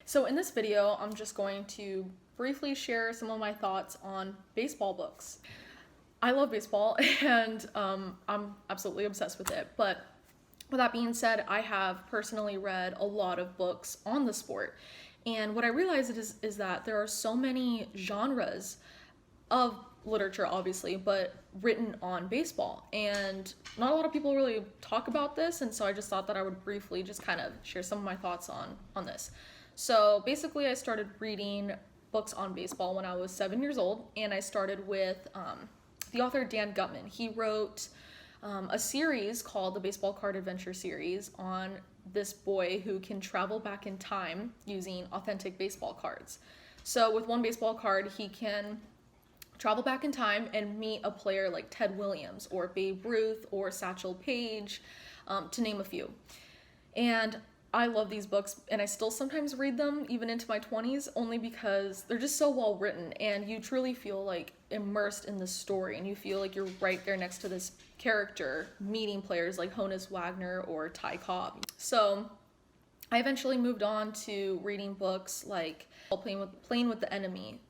So in this video, I'm just going to briefly share some of my thoughts on baseball books. I love baseball and I'm absolutely obsessed with it. But with that being said, I have personally read a lot of books on the sport. And what I realized is that there are so many genres of literature, obviously, but written on baseball. And not a lot of people really talk about this. And so I just thought that I would briefly just kind of share some of my thoughts on this. So basically, I started reading books on baseball when I was 7 years old, and I started with the author Dan Gutman. He wrote a series called the Baseball Card Adventure series on this boy who can travel back in time using authentic baseball cards. So with one baseball card, he can travel back in time and meet a player like Ted Williams or Babe Ruth or Satchel Paige, to name a few. And I love these books, and I still sometimes read them even into my 20s, only because they're just so well written, and you truly feel like immersed in the story, and you feel like you're right there next to this character meeting players like Honus Wagner or Ty Cobb. So I eventually moved on to reading books like Playing with the Enemy,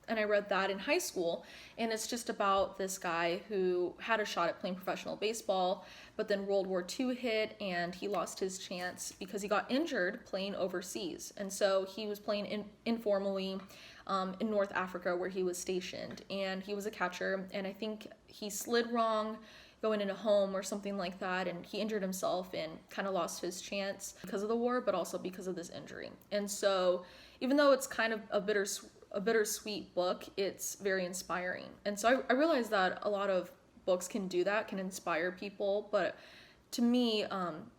and I read that in high school, and it's just about this guy who had a shot at playing professional baseball, but then World War II hit and he lost his chance because he got injured playing overseas. And so he was playing informally in North Africa where he was stationed, and he was a catcher, and I think he slid wrong going into home or something like that, and he injured himself and kind of lost his chance because of the war, but also because of this injury. And so even though it's kind of a bittersweet book, it's very inspiring. And so I realized that a lot of books can do that, can inspire people, but to me,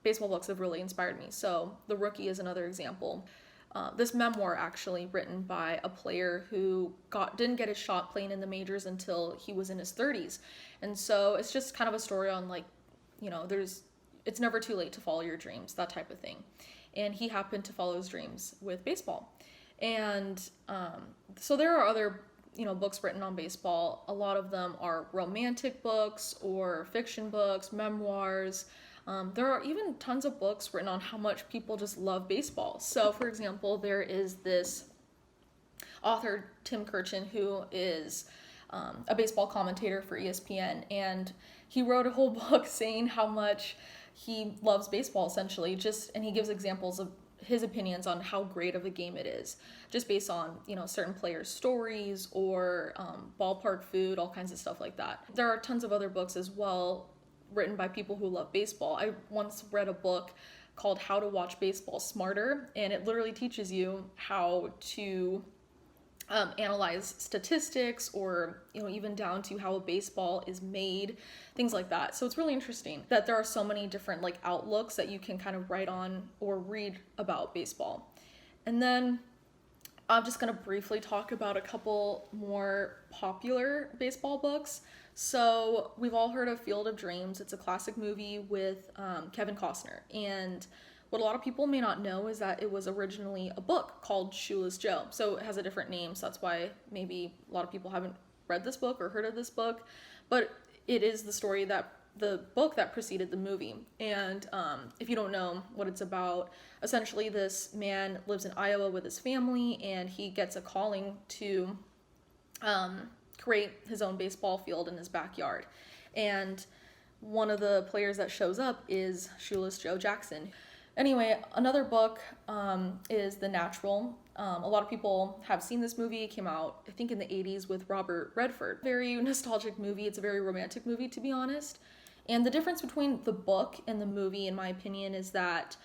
baseball books have really inspired me. So The Rookie is another example. This memoir actually written by a player who didn't get his shot playing in the majors until he was in his 30s. And so it's just kind of a story on it's never too late to follow your dreams, that type of thing. And he happened to follow his dreams with baseball. And so there are other, books written on baseball. A lot of them are romantic books or fiction books, memoirs. There are even tons of books written on how much people just love baseball. So, for example, there is this author, Tim Kurkjian, who is a baseball commentator for ESPN, and he wrote a whole book saying how much he loves baseball, essentially, and he gives examples of his opinions on how great of a game it is, just based on, certain players' stories or ballpark food, all kinds of stuff like that. There are tons of other books as well written by people who love baseball. I once read a book called How to Watch Baseball Smarter, and it literally teaches you how to analyze statistics, or even down to how a baseball is made, things like that. So it's really interesting that there are so many different outlooks that you can kind of write on or read about baseball. And then I'm just going to briefly talk about a couple more popular baseball books. So we've all heard of Field of Dreams. It's a classic movie with Kevin Costner, and what a lot of people may not know is that it was originally a book called Shoeless Joe. So it has a different name, so that's why maybe a lot of people haven't read this book or heard of this book. But it is the book that preceded the movie. And if you don't know what it's about, essentially this man lives in Iowa with his family, and he gets a calling to create his own baseball field in his backyard. And one of the players that shows up is Shoeless Joe Jackson. Anyway, another book is The Natural. A lot of people have seen this movie. It came out, I think, in the 80s with Robert Redford. Very nostalgic movie. It's a very romantic movie, to be honest. And the difference between the book and the movie, in my opinion, is that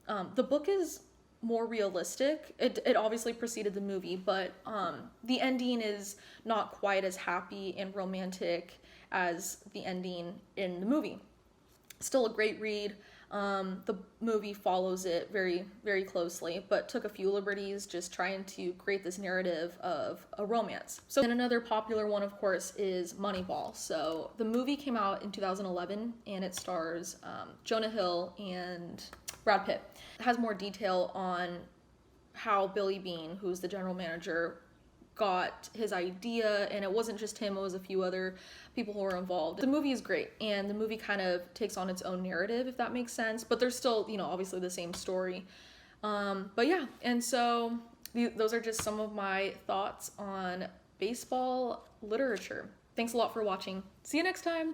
the book is more realistic. It obviously preceded the movie, but the ending is not quite as happy and romantic as the ending in the movie. Still a great read. The movie follows it very, very closely, but took a few liberties just trying to create this narrative of a romance. So then another popular one, of course, is Moneyball. So the movie came out in 2011, and it stars Jonah Hill and Brad Pitt. It has more detail on how Billy Beane, who's the general manager, got his idea, and it wasn't just him, it was a few other people who were involved. The movie is great, and the movie kind of takes on its own narrative, if that makes sense, but there's still, obviously the same story. But yeah, and so those are just some of my thoughts on baseball literature. Thanks a lot for watching. See you next time.